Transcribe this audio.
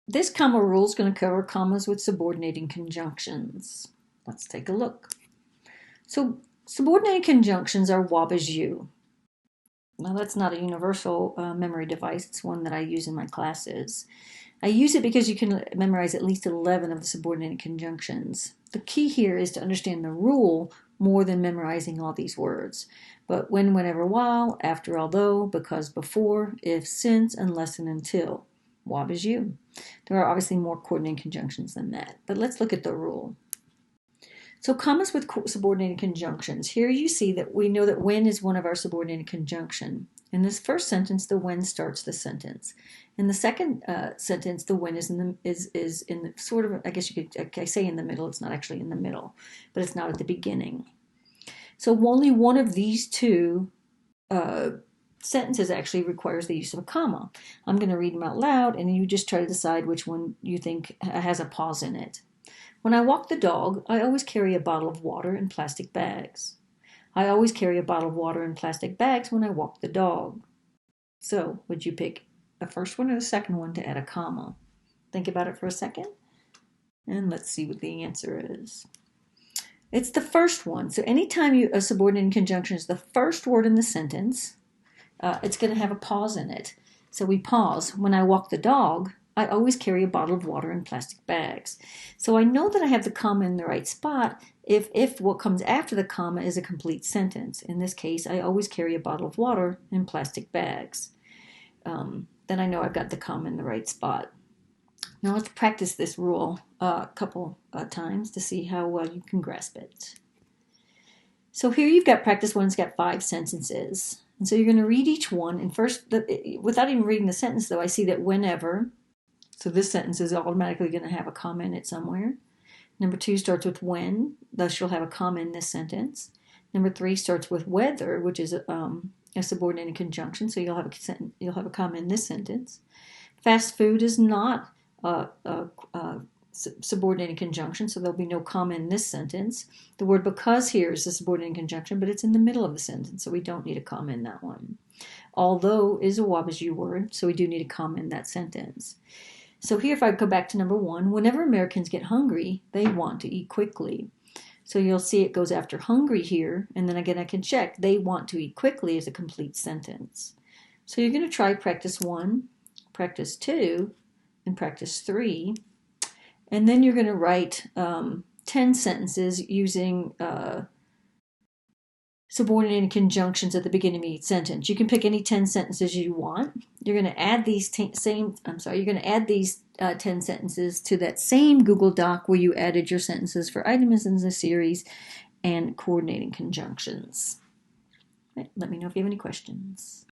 This comma rule is going to cover commas with subordinating conjunctions. Let's take a look. So subordinating conjunctions are Wabash U. Now that's not a universal memory device. It's one that I use in my classes. I use it because you can memorize at least 11 of the subordinated conjunctions. The key here is to understand the rule more than memorizing all these words. But when, whenever, while, after, although, because, before, if, since, unless, and until. Wabash U. There are obviously more coordinating conjunctions than that, but let's look at the rule. So commas with subordinated conjunctions. Here you see that we know that when is one of our subordinated conjunction. In this first sentence, the when starts the sentence. In the second sentence, the when is in the sort of, I guess you could I say in the middle. It's not actually in the middle, but it's not at the beginning. So only one of these two sentences actually requires the use of a comma. I'm going to read them out loud, and you just try to decide which one you think has a pause in it. When I walk the dog, I always carry a bottle of water in plastic bags. I always carry a bottle of water in plastic bags when I walk the dog. So, would you pick the first one or the second one to add a comma? Think about it for a second, and let's see what the answer is. It's the first one. So anytime a subordinating conjunction is the first word in the sentence, it's going to have a pause in it. So we pause. When I walk the dog, I always carry a bottle of water in plastic bags. So I know that I have the comma in the right spot if what comes after the comma is a complete sentence. In this case, I always carry a bottle of water in plastic bags. Then I know I've got the comma in the right spot. Now let's practice this rule a couple times to see how well you can grasp it. So here you've got practice one. It's got 5 sentences. And so you're going to read each one. And first, without even reading the sentence, though, I see that whenever. So this sentence is automatically going to have a comma in it somewhere. Number 2 starts with when, thus you'll have a comma in this sentence. Number 3 starts with whether, which is a subordinated conjunction, so you'll have a comma in this sentence. Fast food is not a subordinated conjunction, so there'll be no comma in this sentence. The word because here is a subordinated conjunction, but it's in the middle of the sentence, so we don't need a comma in that one. Although is a Wabash U word, so we do need a comma in that sentence. So here, if I go back to number 1, whenever Americans get hungry, they want to eat quickly. So you'll see it goes after hungry here, and then again I can check they want to eat quickly as a complete sentence. So you're going to try practice 1, practice 2, and practice 3. And then you're going to write 10 sentences using subordinated conjunctions at the beginning of each sentence. You can pick any 10 sentences you want. You're going to add these 10 sentences to that same Google Doc where you added your sentences for items in the series and coordinating conjunctions. Let me know if you have any questions.